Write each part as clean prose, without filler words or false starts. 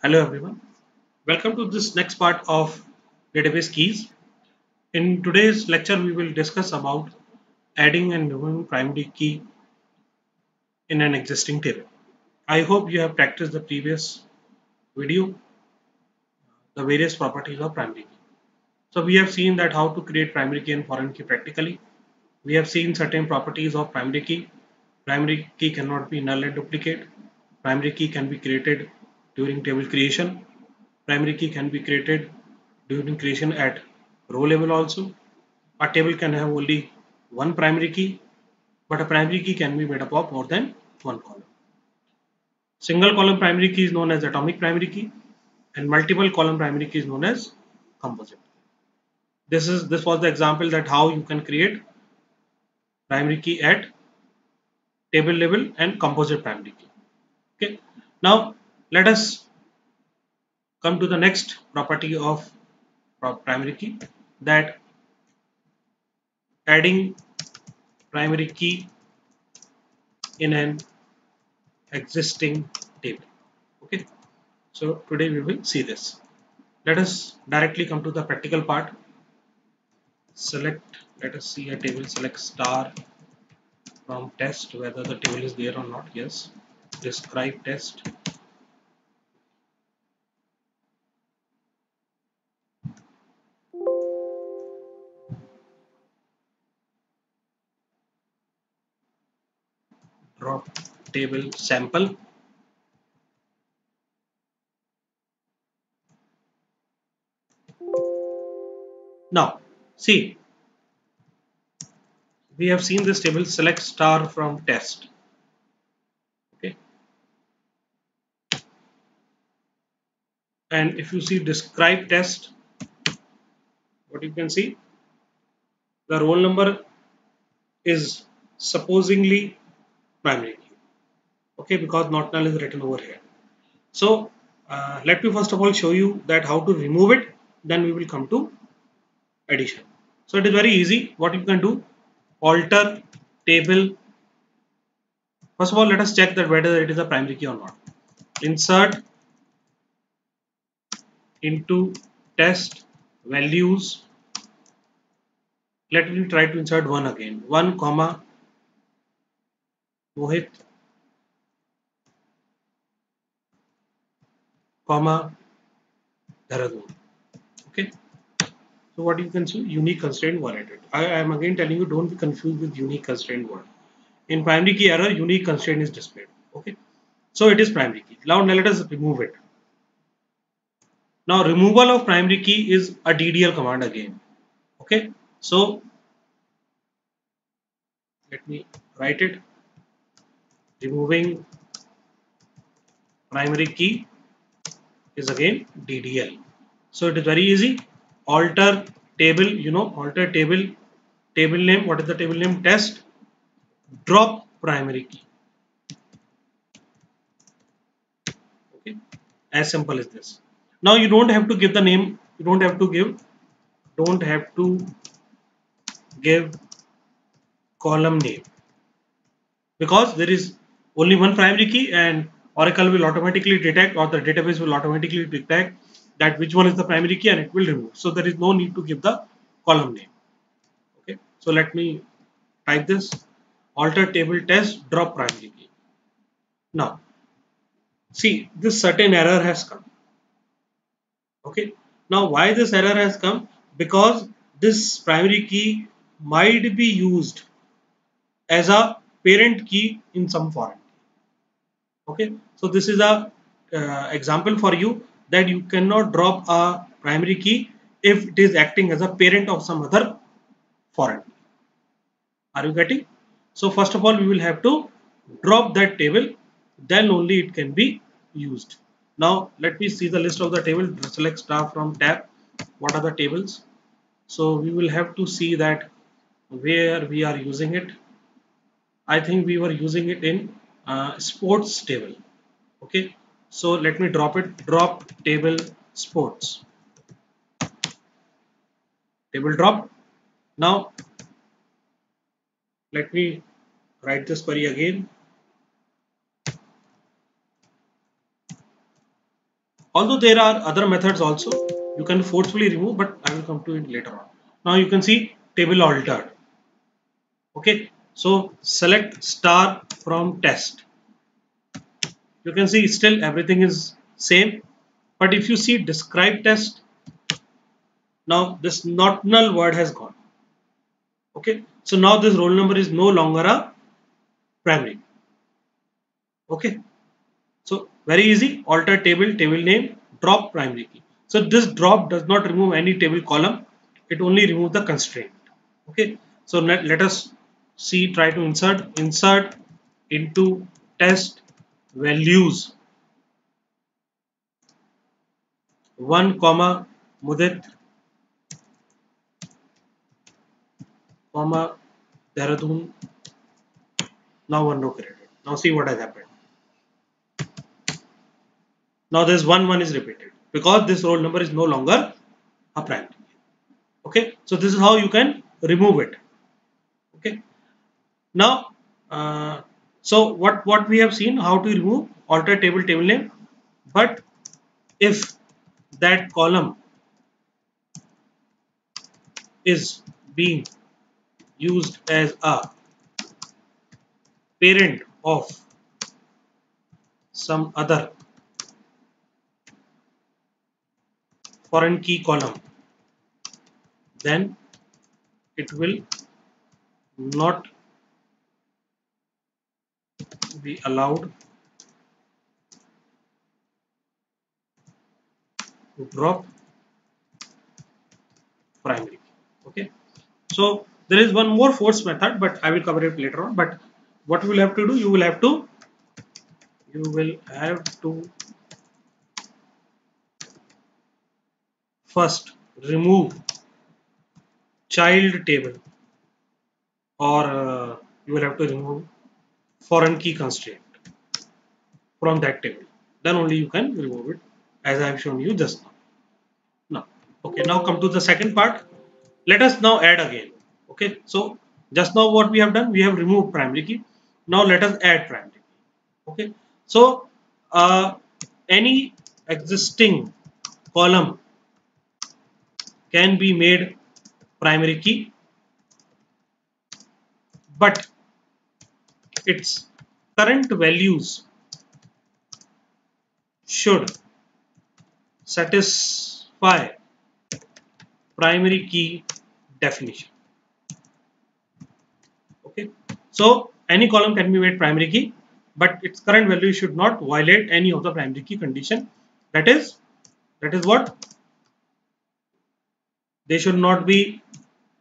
Hello everyone. Welcome to this next part of database keys. In today's lecture, we will discuss about adding and removing primary key in an existing table. I hope you have practiced the previous video, the various properties of primary key. So we have seen that how to create primary key and foreign key practically. We have seen certain properties of primary key. Primary key cannot be null and duplicate. Primary key can be created during table creation. Primary key can be created during creation at row level also. A table can have only one primary key, but a primary key can be made up of more than one column. Single column primary key is known as atomic primary key, and multiple column primary key is known as composite. This was the example that how you can create primary key at table level and composite primary key. Okay. Now let us come to the next property of primary key, that adding primary key in an existing table. Okay, so today we will see this. Let us directly come to the practical part. Let us see a table, select star from test whether the table is there or not. Yes, describe test. Drop table sample. Now see, we have seen this table, select star from test. Okay, and if you see describe test, what you can see, the roll number is supposedly primary key. Okay, because not null is written over here. So let me first of all show you that how to remove it, then we will come to addition. So it is very easy. What you can do, alter table. First of all, let us check that whether it is a primary key or not. Insert into test values. Let me try to insert one again. 1 comma Mohit comma Dehradun. Okay. So what you can see, unique constraint violated. I am again telling you, don't be confused with unique constraint word. In primary key error, unique constraint is displayed. Okay. So it is primary key. Now let us remove it. Now removal of primary key is a DDL command again. Okay. So let me write it. Removing primary key is again DDL. So it is very easy. Alter table, alter table name. What is the table name? Test. Drop primary key. Okay. As simple as this. Now you don't have to give the name. You don't have to give. Don't have to give column name, because there is only one primary key, and Oracle will automatically detect, or the database will automatically detect that which one is the primary key, and it will remove. So there is no need to give the column name. Okay. So let me type this, alter table test drop primary key. Now see, this certain error has come. Okay. Now why this error has come? Because this primary key might be used as a parent key in some foreign. Okay, so this is a example for you that you cannot drop a primary key if it is acting as a parent of some other foreign. Are you getting? So first of all, we will have to drop that table, then only it can be used. Now let me see the list of the table. Select star from tab. What are the tables? So we will have to see that where we are using it. I think we were using it in sports table. Okay, so let me drop it, drop table sports, table drop. Now let me write this query again. Although there are other methods also, you can forcefully remove, but I will come to it later on. Now you can see table altered. Okay, so select star from test. You can see still everything is same, but if you see describe test, now this not null word has gone. Okay, so now this roll number is no longer a primary. Okay, so very easy. Alter table, table name, drop primary key. So this drop does not remove any table column, it only removes the constraint. Okay, so let us see, try to insert into test values 1 comma Mudit comma Dehradun. Now one row created. Now see what has happened. Now this 1 is repeated because this roll number is no longer a primary. Okay, so this is how you can remove it. Okay, now so what we have seen, how to remove alter table table name, but if that column is being used as a parent of some other foreign key column, then it will not be allowed to drop primary. Okay, so there is one more force method, but I will cover it later on. But what you will have to do, you will have to first remove child table, or you will have to remove foreign key constraint from that table. Then only you can remove it, as I have shown you just now. Now, okay, now come to the second part. Let us now add again. Okay, so just now what we have done, we have removed primary key. Now let us add primary key. Okay, so any existing column can be made primary key, but its current values should satisfy primary key definition. Okay, so any column can be made primary key, but its current value should not violate any of the primary key condition. That is what they should not be.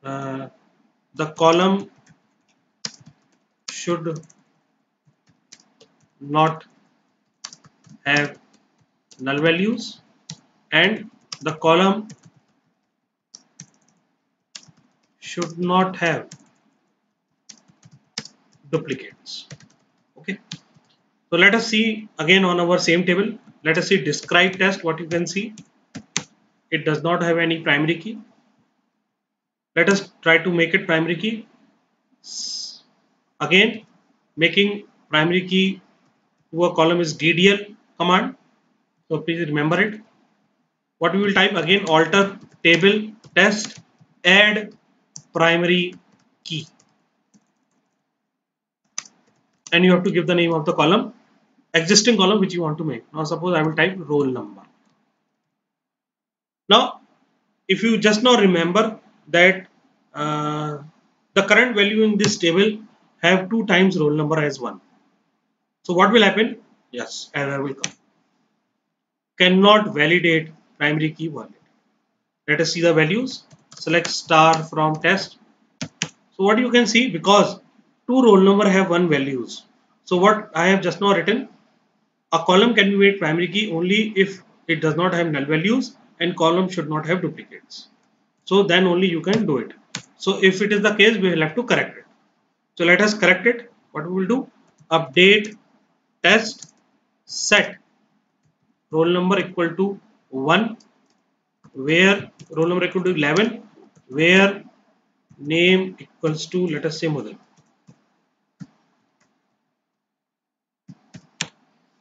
The column should not have null values, and the column should not have duplicates. Okay, so let us see again on our same table. Let us see describe test. What you can see, it does not have any primary key. Let us try to make it primary key. Again, making primary key to a column is ddl command. So please remember it. What we will type again, alter table test add primary key, and you have to give the name of the column, existing column which you want to make. Now suppose I will type roll number. Now if you just now remember that the current value in this table have 2 times roll number as 1. So what will happen? Yes, error will come. Cannot validate primary key valid. Let us see the values. Select star from test. So what you can see, because 2 roll number have 1 values. So what I have just now written, a column can be made primary key only if it does not have null values, and column should not have duplicates. So then only you can do it. So if it is the case, we will have to correct it. So let us correct it. What we will do? Update test set roll number equal to 1, where roll number equal to 11, where name equals to, let us say, Mudal.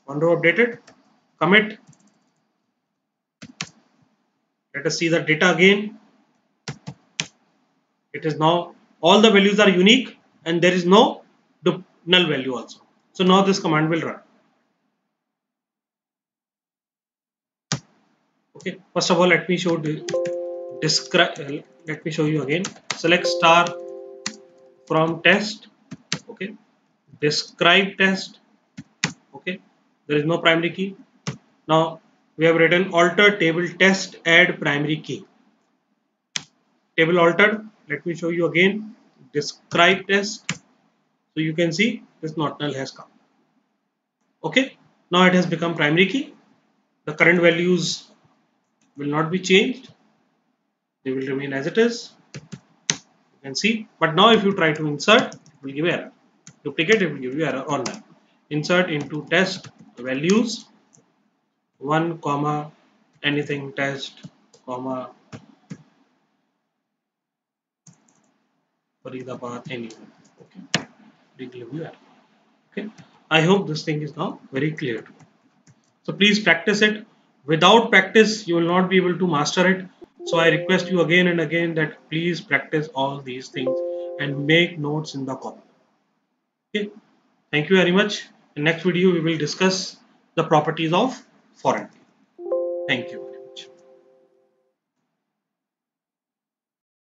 One row updated. Commit. Let us see the data again. It is now all the values are unique and there is no null value also. So now this command will run. Okay, first of all, let me show describe. Let me show you again. Select star from test. Okay, describe test. Okay, there is no primary key. Now we have written alter table test add primary key. Table altered. Let me show you again. Describe test. So you can see this not null has come. Okay, now it has become primary key. The current values will not be changed. They will remain as it is. You can see. But now if you try to insert, it will give error. Duplicate, it will give you error on that. Insert into test values 1 comma anything test comma Faridabad anywhere. Okay, will give you error. Okay, I hope this thing is now very clear to you. So please practice it. Without practice, you will not be able to master it. So I request you again and again that please practice all these things and make notes in the copy. Okay. Thank you very much. In next video, we will discuss the properties of foreign key. Thank you.